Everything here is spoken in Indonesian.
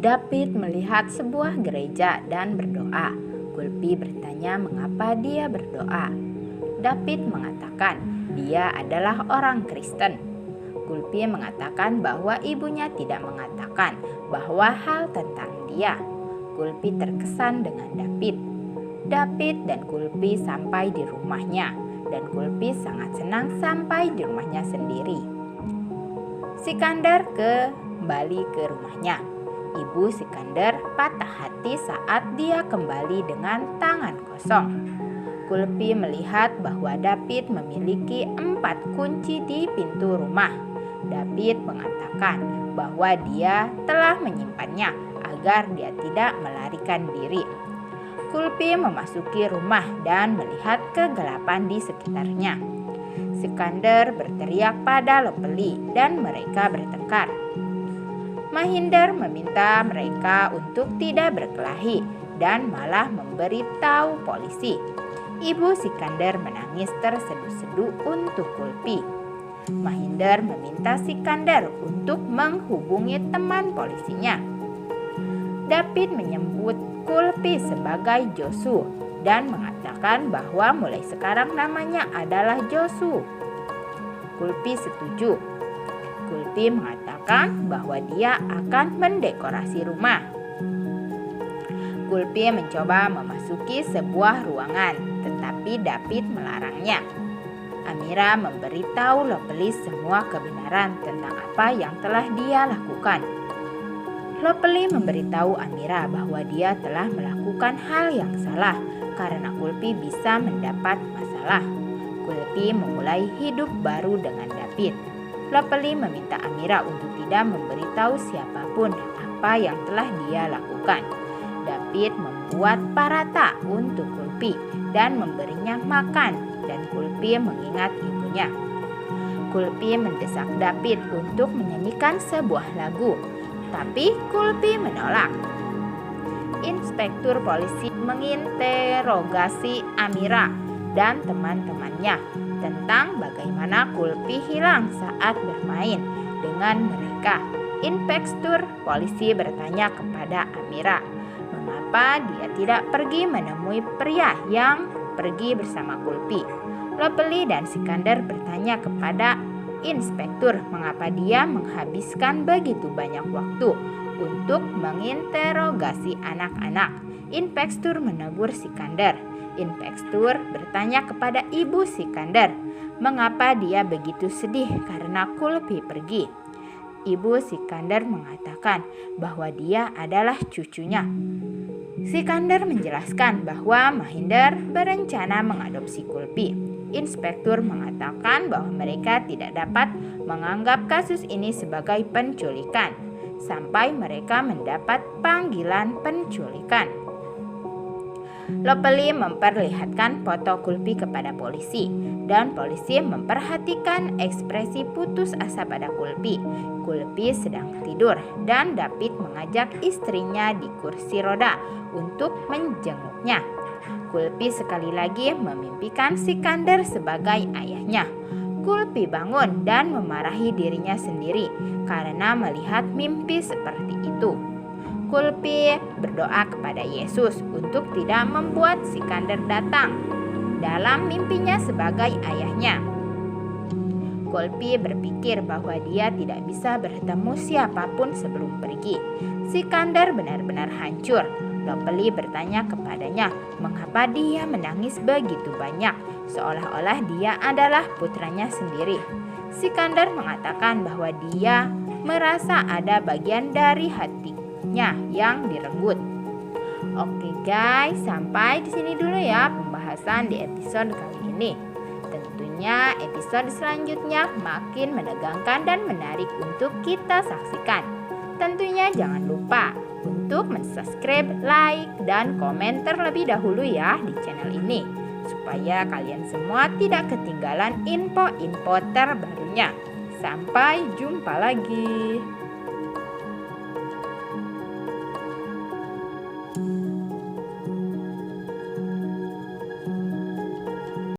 David melihat sebuah gereja dan berdoa. Kulpi bertanya mengapa dia berdoa. David mengatakan dia adalah orang Kristen. Kulpi mengatakan bahwa ibunya tidak mengatakan bahwa hal tentang dia. Kulpi terkesan dengan David. David dan Kulpi sampai di rumahnya, dan Kulpi sangat senang sampai di rumahnya sendiri. Sikandar kembali ke rumahnya. Ibu Sikandar patah hati saat dia kembali dengan tangan kosong. Kulpi melihat bahwa David memiliki 4 kunci di pintu rumah. David mengatakan bahwa dia telah menyimpannya agar dia tidak melarikan diri. Kulpi memasuki rumah dan melihat kegelapan di sekitarnya. Sikandar berteriak pada Lopeli dan mereka bertengkar. Mahinder meminta mereka untuk tidak berkelahi dan malah memberitahu polisi. Ibu Sikandar menangis terseduh-seduh untuk Kulpi. Mahinder meminta Sikandar untuk menghubungi teman polisinya. David menyebut Kulpi sebagai Josu dan mengatakan bahwa mulai sekarang namanya adalah Josu. Kulpi setuju. Kulpi mengatakan bahwa dia akan mendekorasi rumah. Kulpi mencoba memasuki sebuah ruangan, tetapi David melarangnya. Amira memberitahu Lopeli semua kebenaran tentang apa yang telah dia lakukan. Lopeli memberitahu Amira bahwa dia telah melakukan hal yang salah karena Kulpi bisa mendapat masalah. Kulpi memulai hidup baru dengan David. Lopeli meminta Amira untuk tidak memberitahu siapapun apa yang telah dia lakukan. David membuat parata untuk Kulpi dan memberinya makan, dan Kulpi mengingat ibunya. Kulpi mendesak David untuk menyanyikan sebuah lagu, tapi Kulpi menolak. Inspektur polisi menginterogasi Amira dan teman-temannya tentang bagaimana Kulpi hilang saat bermain dengan mereka. Inspektur polisi bertanya kepada Amira, mengapa dia tidak pergi menemui pria yang pergi bersama Kulpi. Lopeli dan Sikandar bertanya kepada inspektur mengapa dia menghabiskan begitu banyak waktu untuk menginterogasi anak-anak. Inspektur menegur Sikandar. Inspektur bertanya kepada ibu Sikandar mengapa dia begitu sedih karena Kulpi pergi. Ibu Sikandar mengatakan bahwa dia adalah cucunya. Sikandar menjelaskan bahwa Mahinder berencana mengadopsi Kulpi. Inspektur mengatakan bahwa mereka tidak dapat menganggap kasus ini sebagai penculikan sampai mereka mendapat panggilan penculikan. Lopeli memperlihatkan foto Kulpi kepada polisi, dan polisi memperhatikan ekspresi putus asa pada Kulpi. Kulpi sedang tidur dan David mengajak istrinya di kursi roda untuk menjenguknya. Kulpi sekali lagi memimpikan Sikandar sebagai ayahnya. Kulpi bangun dan memarahi dirinya sendiri karena melihat mimpi seperti itu. Kulpi berdoa kepada Yesus untuk tidak membuat Sikandar datang dalam mimpinya sebagai ayahnya. Kulpi berpikir bahwa dia tidak bisa bertemu siapapun sebelum pergi. Sikandar benar-benar hancur. Lopeli bertanya kepadanya mengapa dia menangis begitu banyak, seolah-olah dia adalah putranya sendiri. Sikandar mengatakan bahwa dia merasa ada bagian dari hatinya yang direnggut. Oke guys, sampai di sini dulu ya pembahasan di episode kali ini. Tentunya episode selanjutnya makin menegangkan dan menarik untuk kita saksikan. Tentunya jangan lupa untuk subscribe, like, dan komen terlebih dahulu ya di channel ini, supaya kalian semua tidak ketinggalan info-info terbarunya. Sampai jumpa lagi.